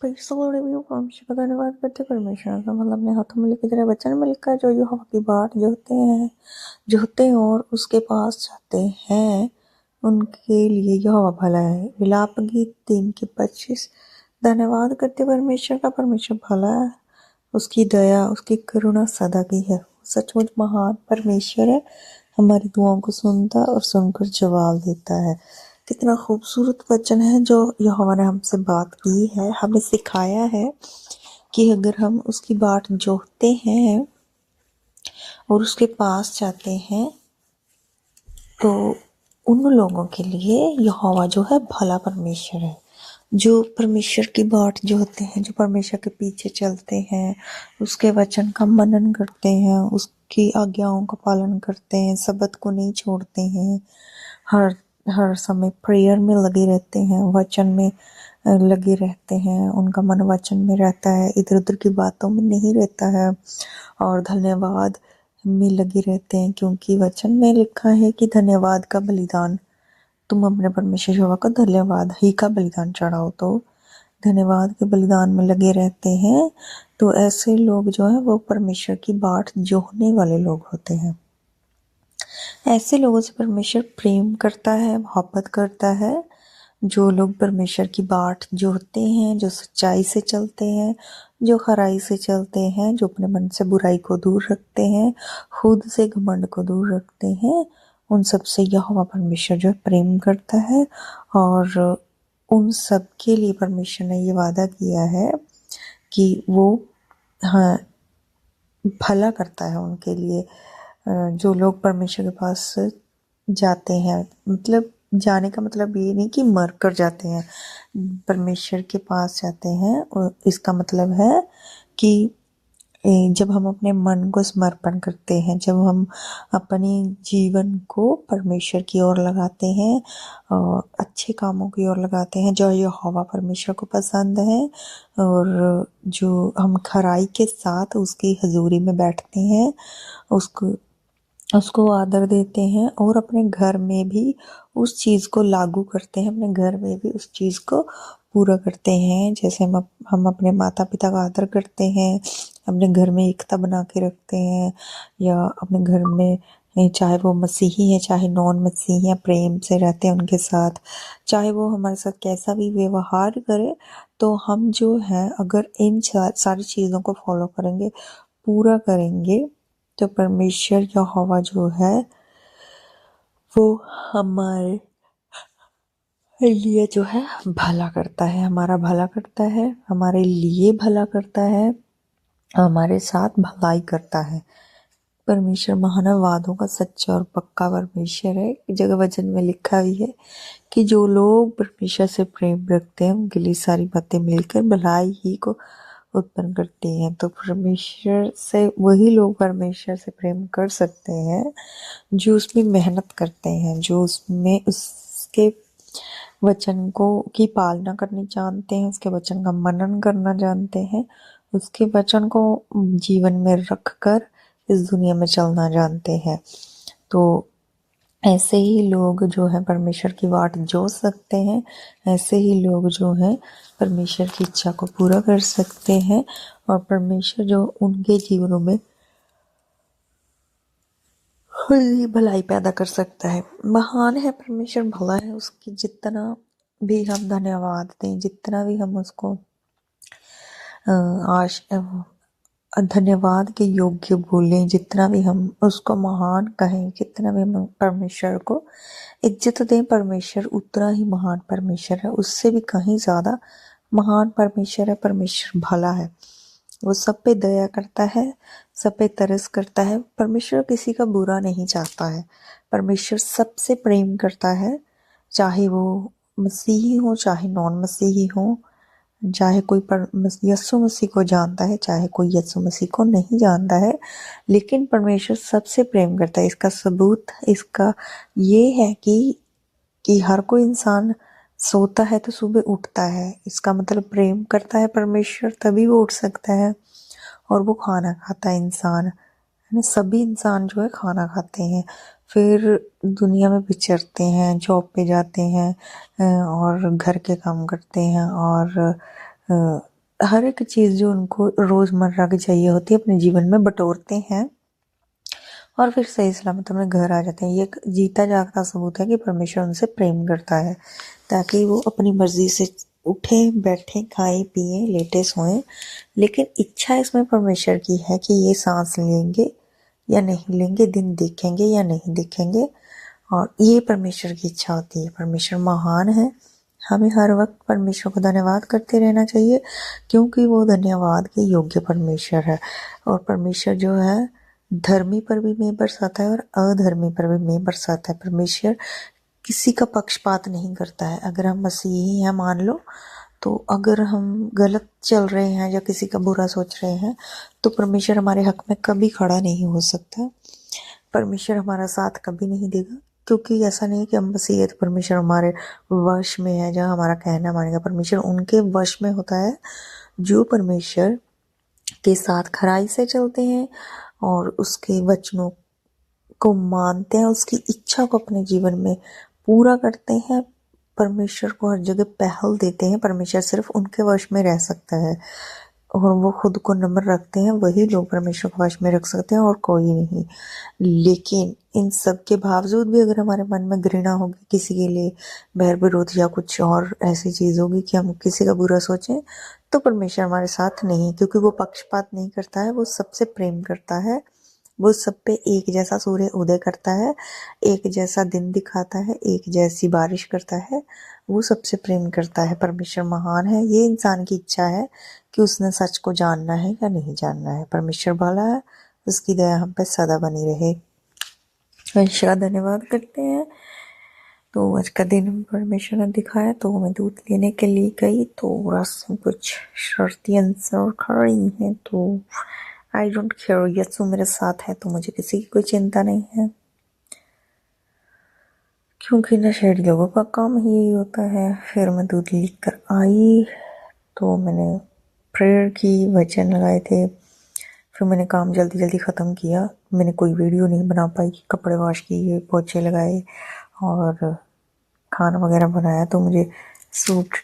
पैसों रिव्यू परमेश्वर का धन्यवाद करते परमेश्वर का मतलब अपने हाथों में लेके जरा वचन में लिखा है जो यहोवा की बाट जो होते हैं और उसके पास जाते हैं उनके लिए यहोवा भला है। विलाप गीत 3 के 25। धन्यवाद करते परमेश्वर का, परमेश्वर भला है, उसकी दया उसकी करुणा सदा की है। सचमुच महान परमेश्वर है, हमारी दुआओं को सुनता और सुनकर जवाब देता है। कितना खूबसूरत वचन है जो यहोवा ने हमसे बात की है, हमें सिखाया है कि अगर हम उसकी बाट जोहते हैं और उसके पास जाते हैं तो उन लोगों के लिए यहोवा जो है भला परमेश्वर है। जो परमेश्वर की बाट जोहते हैं, जो परमेश्वर के पीछे चलते हैं, उसके वचन का मनन करते हैं, उसकी आज्ञाओं का पालन करते हैं, सबत को नहीं छोड़ते हैं, हर हर समय प्रेयर में लगे रहते हैं, वचन में लगे रहते हैं, उनका मन वचन में रहता है, इधर उधर की बातों में नहीं रहता है और धन्यवाद में लगे रहते हैं, क्योंकि वचन में लिखा है कि धन्यवाद का बलिदान, तुम अपने परमेश्वर यहोवा को धन्यवाद ही का बलिदान चढ़ाओ। तो धन्यवाद के बलिदान में लगे रहते हैं। तो ऐसे लोग जो है वो परमेश्वर की बाट जोहने वाले लोग होते हैं। ऐसे लोगों से परमेश्वर प्रेम करता है, मोहब्बत करता है। जो लोग परमेश्वर की बाट जोहते हैं, जो सच्चाई से चलते हैं, जो खराई से चलते हैं, जो अपने मन से बुराई को दूर रखते हैं, खुद से घमंड को दूर रखते हैं, उन सब से यहोवा परमेश्वर जो है प्रेम करता है। और उन सब के लिए परमेश्वर ने ये वादा किया है कि वो हाँ भला करता है उनके लिए। जो लोग परमेश्वर के पास जाते हैं, मतलब जाने का मतलब ये नहीं कि मर कर जाते हैं, परमेश्वर के पास जाते हैं, और इसका मतलब है कि जब हम अपने मन को समर्पण करते हैं, जब हम अपने जीवन को परमेश्वर की ओर लगाते हैं, अच्छे कामों की ओर लगाते हैं जो यहोवा परमेश्वर को पसंद है, और जो हम खराई के साथ उसकी हजूरी में बैठते हैं, उसको उसको आदर देते हैं और अपने घर में भी उस चीज़ को लागू करते हैं, अपने घर में भी उस चीज़ को पूरा करते हैं। जैसे हम अपने माता पिता का आदर करते हैं, अपने घर में एकता बना के रखते हैं, या अपने घर में चाहे वो मसीही है चाहे नॉन मसीही है, प्रेम से रहते हैं उनके साथ, चाहे वो हमारे साथ कैसा भी व्यवहार करे, तो हम जो है अगर इन सारी चीज़ों को फॉलो करेंगे, पूरा करेंगे, तो परमेश्वर यहोवा जो है वो हमारे लिए जो है भला करता है, हमारा भला करता है, हमारे लिए भला करता है, हमारे साथ भलाई करता है। परमेश्वर महान वादों का सच्चा और पक्का परमेश्वर है। एक जगह वचन में लिखा भी है कि जो लोग परमेश्वर से प्रेम रखते हैं उनके लिए सारी बातें मिलकर भलाई ही को उत्पन्न करती हैं। तो परमेश्वर से वही लोग परमेश्वर से प्रेम कर सकते हैं जो उसमें मेहनत करते हैं, जो उसमें उसके वचन को की पालना करनी जानते हैं, उसके वचन का मनन करना जानते हैं, उसके वचन को जीवन में रख कर इस दुनिया में चलना जानते हैं। तो ऐसे ही लोग जो हैं परमेश्वर की बाट जो सकते हैं, ऐसे ही लोग जो हैं परमेश्वर की इच्छा को पूरा कर सकते हैं, और परमेश्वर जो उनके जीवनों में खुद ही भलाई पैदा कर सकता है। महान है परमेश्वर, भला है, उसकी जितना भी हम धन्यवाद दें, जितना भी हम उसको आश धन्यवाद के योग्य बोलें, जितना भी हम उसको महान कहें, जितना भी हम परमेश्वर को इज्जत दें, परमेश्वर उतना ही महान परमेश्वर है, उससे भी कहीं ज़्यादा महान परमेश्वर है। परमेश्वर भला है, वो सब पे दया करता है, सब पे तरस करता है। परमेश्वर किसी का बुरा नहीं चाहता है, परमेश्वर सबसे प्रेम करता है, चाहे वो मसीही हो चाहे नॉन मसीही हो, चाहे कोई यीशु मसीह को जानता है चाहे कोई यीशु मसीह को नहीं जानता है, लेकिन परमेश्वर सबसे प्रेम करता है। इसका सबूत इसका ये है कि हर कोई इंसान सोता है तो सुबह उठता है, इसका मतलब प्रेम करता है परमेश्वर, तभी वो उठ सकता है और वो खाना खाता है। इंसान है ना, सभी इंसान जो है खाना खाते हैं, फिर दुनिया में विचरते हैं, जॉब पे जाते हैं और घर के काम करते हैं और हर एक चीज़ जो उनको रोज़मर्रा की चाहिए होती है अपने जीवन में बटोरते हैं और फिर सही सलामत अपने घर आ जाते हैं। ये एक जीता जागता सबूत है कि परमेश्वर उनसे प्रेम करता है, ताकि वो अपनी मर्जी से उठे बैठे खाए पिए लेटे सोएं। लेकिन इच्छा इसमें परमेश्वर की है कि ये सांस लेंगे या नहीं लेंगे, दिन देखेंगे या नहीं देखेंगे, और ये परमेश्वर की इच्छा होती है। परमेश्वर महान है। हमें हर वक्त परमेश्वर को धन्यवाद करते रहना चाहिए, क्योंकि वो धन्यवाद के योग्य परमेश्वर है। और परमेश्वर जो है धर्मी पर भी मेघ बरसाता है और अधर्मी पर भी मेघ बरसाता है। परमेश्वर किसी का पक्षपात नहीं करता है। अगर हम मसीही हैं मान लो, तो अगर हम गलत चल रहे हैं या किसी का बुरा सोच रहे हैं, तो परमेश्वर हमारे हक में कभी खड़ा नहीं हो सकता। परमेश्वर हमारा साथ कभी नहीं देगा, क्योंकि ऐसा नहीं है कि हम मसीही है तो परमेश्वर हमारे वश में है, जहाँ हमारा कहना मानेगा। परमेश्वर उनके वश में होता है जो परमेश्वर के साथ खराई से चलते हैं और उसके वचनों को मानते हैं, उसकी इच्छा को अपने जीवन में पूरा करते हैं। परमेश्वर को हर जगह पहल देते हैं। परमेश्वर सिर्फ उनके वश में रह सकता है, और वो खुद को नम्र रखते हैं, वही लोग परमेश्वर को वश में रख सकते हैं और कोई नहीं। लेकिन इन सब के बावजूद भी अगर हमारे मन में घृणा होगी किसी के लिए, बैर विरोध या कुछ और ऐसी चीज होगी कि हम किसी का बुरा सोचें, तो परमेश्वर हमारे साथ नहीं, क्योंकि वो पक्षपात नहीं करता है। वो सबसे प्रेम करता है। वो सब पे एक जैसा सूर्य उदय करता है, एक जैसा दिन दिखाता है, एक जैसी बारिश करता है। वो सबसे प्रेम करता है। परमेश्वर महान है। ये इंसान की इच्छा है कि उसने सच को जानना है या नहीं जानना है। परमेश्वर भला है, उसकी दया हम पे सदा बनी रहे। परमेश्वर का धन्यवाद करते हैं। तो आज का दिन परमेश्वर ने दिखाया, तो मैं दूध लेने के लिए गई, तो रास्ते में कुछ शर्तियाँ और खड़ी हैं, तो आई डोंट केयर, यस्सु मेरे साथ है तो मुझे किसी की कोई चिंता नहीं है, क्योंकि नशेड़ी लोगों का काम ही यही होता है। फिर मैं दूध लेकर आई, तो मैंने प्रेयर की, वचन लगाए थे, फिर मैंने काम जल्दी जल्दी ख़त्म किया। मैंने कोई वीडियो नहीं बना पाई, कपड़े वॉश किए, पोछे लगाए और खाना वगैरह बनाया। तो मुझे सूट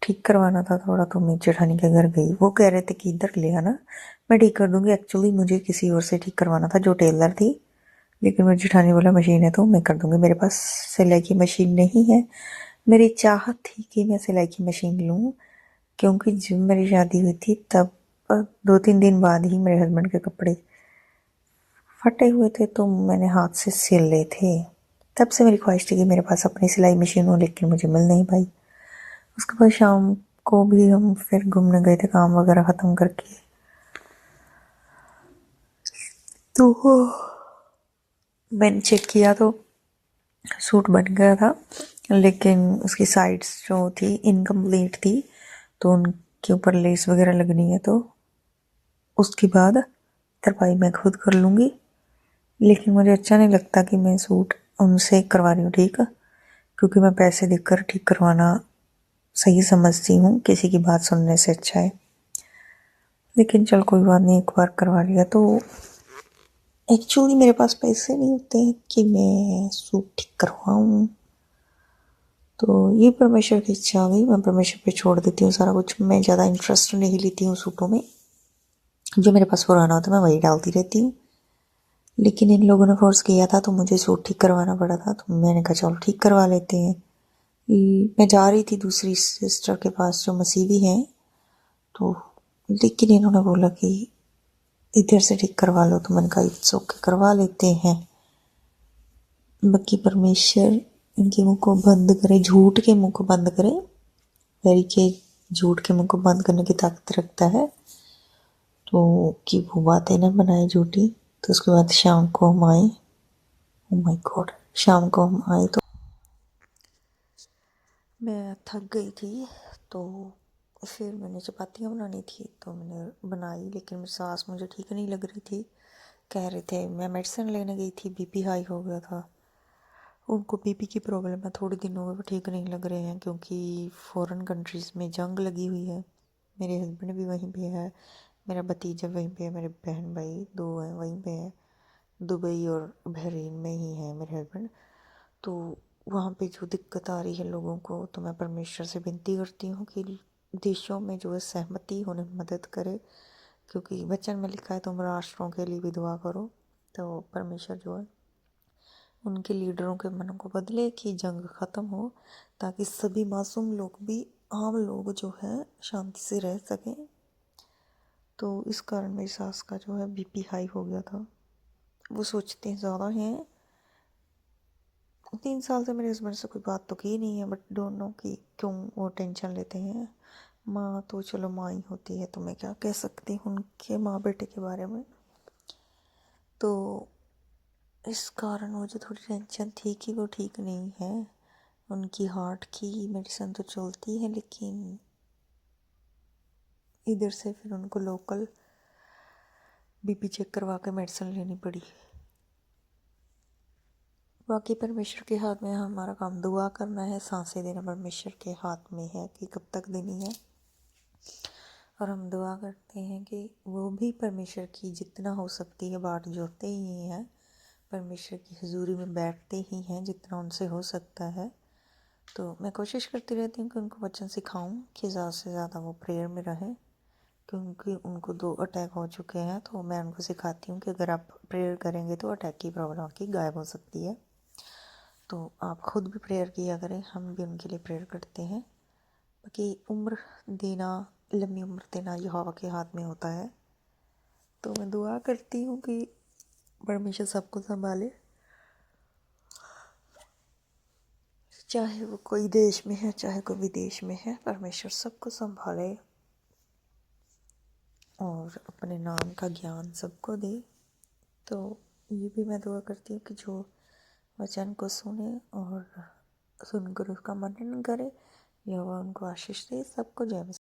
ठीक करवाना था थोड़ा, तो मैं जेठानी के घर गई। वो कह रहे थे कि इधर ले आना, मैं ठीक कर दूंगी। एक्चुअली मुझे किसी और से ठीक करवाना था जो टेलर थी, लेकिन मेरी जेठानी बोला मशीन है तो मैं कर दूंगी। मेरे पास सिलाई की मशीन नहीं है। मेरी चाहत थी कि मैं सिलाई की मशीन लूँ, क्योंकि जब मेरी शादी हुई थी तब 2-3 दिन बाद ही मेरे हस्बैंड के कपड़े फटे हुए थे, तो मैंने हाथ से सिल लिए थे। तब से मेरी ख्वाहिश थी कि मेरे पास अपनी सिलाई मशीन हो, लेकिन मुझे मिल नहीं पाई। उसके बाद शाम को भी हम फिर घूमने गए थे काम वगैरह ख़त्म करके, तो मैंने चेक किया तो सूट बन गया था, लेकिन उसकी साइड्स जो थी इनकम्प्लीट थी, तो उनके ऊपर लेस वगैरह लगनी है, तो उसके बाद तरपाई मैं खुद कर लूँगी। लेकिन मुझे अच्छा नहीं लगता कि मैं सूट उनसे करवा रही हूँ ठीक है, क्योंकि मैं पैसे देकर ठीक करवाना सही समझती हूँ, किसी की बात सुनने से अच्छा है। लेकिन चल कोई बात नहीं, एक बार करवा लिया तो एक्चुअली मेरे पास पैसे नहीं होते हैं कि मैं सूट ठीक करवाऊँ। तो ये परमेश्वर की इच्छा आ गई, मैं परमेश्वर पे छोड़ देती हूँ सारा कुछ। मैं ज़्यादा इंटरेस्ट नहीं लेती हूँ सूटों में, जो मेरे पास पुराना होता है मैं वही डालती रहती हूँ। लेकिन इन लोगों ने फोर्स किया था तो मुझे सूट ठीक करवाना पड़ा था, तो मैंने कहा चलो ठीक करवा लेते हैं। मैं जा रही थी दूसरी सिस्टर के पास जो मसीही हैं, तो लेकिन इन्होंने बोला कि इधर से ठीक करवा लो, तो मैंने कहा इट्स ओके करवा लेते हैं। बाकी परमेश्वर इनके मुंह को बंद करे, झूठ के मुंह को बंद करे। वेरी के झूठ के मुंह को बंद करने की ताकत रखता है, तो कि वो बातें ना बनाए झूठी। तो उसके बाद शाम को हम आए, ओ माय गॉड, शाम को हम आए तो मैं थक गई थी, तो फिर मैंने चपातियाँ बनानी थी तो मैंने बनाई, लेकिन मेरी सास मुझे ठीक नहीं लग रही थी। कह रहे थे, मैं मेडिसिन लेने गई थी, बीपी हाई हो गया था, उनको बीपी की प्रॉब्लम है, थोड़े दिन हो गए ठीक नहीं लग रहे हैं, क्योंकि फॉरेन कंट्रीज़ में जंग लगी हुई है। मेरे हस्बैंड भी वहीं पे है, मेरा भतीजा वहीं पे है, मेरे बहन भाई 2 हैं वहीं पे है, दुबई और बहरीन में ही है मेरे हस्बैंड। तो वहाँ पे जो दिक्कत आ रही है लोगों को, तो मैं परमेश्वर से विनती करती हूँ कि देशों में जो है सहमति होने में मदद करे, क्योंकि वचन में लिखा है तुम राष्ट्रों के लिए भी दुआ करो। तो परमेश्वर जो है उनके लीडरों के मनों को बदले कि जंग ख़त्म हो, ताकि सभी मासूम लोग भी, आम लोग जो है शांति से रह सकें। तो इस कारण मेरी सास का जो है बीपी हाई हो गया था। वो सोचते हैं ज़्यादा हैं। 3 साल से मेरे हस्बैंड से कोई बात तो की नहीं है, बट डोंट नो कि क्यों वो टेंशन लेते हैं। माँ तो चलो माँ ही होती है, तो मैं क्या कह सकती हूँ उनके माँ बेटे के बारे में। तो इस कारण मुझे थोड़ी टेंशन थी कि वो ठीक नहीं है। उनकी हार्ट की मेडिसिन तो चलती है, लेकिन इधर से फिर उनको लोकल बीपी चेक करवा के मेडिसिन लेनी पड़ी। बाकी परमेश्वर के हाथ में है, हमारा काम दुआ करना है, सांसें देना परमेश्वर के हाथ में है कि कब तक देनी है। और हम दुआ करते हैं कि वो भी परमेश्वर की जितना हो सकती है बाट जोड़ते ही हैं, परमेश्वर की हजूरी में बैठते ही हैं जितना उनसे हो सकता है। तो मैं कोशिश करती रहती हूँ कि उनको वचन सिखाऊं कि ज़्यादा से ज़्यादा वो प्रेयर में रहें, क्योंकि उनको 2 अटैक हो चुके हैं। तो मैं उनको सिखाती हूँ कि अगर आप प्रेयर करेंगे तो अटैक की प्रॉब्लम आपकी गायब हो सकती है। तो आप खुद भी प्रेयर किया करें, हम भी उनके लिए प्रेयर करते हैं। बाकी उम्र देना, लंबी उम्र देना यहोवा के हाथ में होता है। तो मैं दुआ करती हूँ कि परमेश्वर सबको संभाले, चाहे वो कोई देश में है चाहे कोई विदेश में है, परमेश्वर सबको संभाले और अपने नाम का ज्ञान सबको दे। तो ये भी मैं दुआ करती हूँ कि जो वचन को सुने और सुनकर उसका मनन करे, यहोवा उनको आशीष दे। सबको जय मसीह।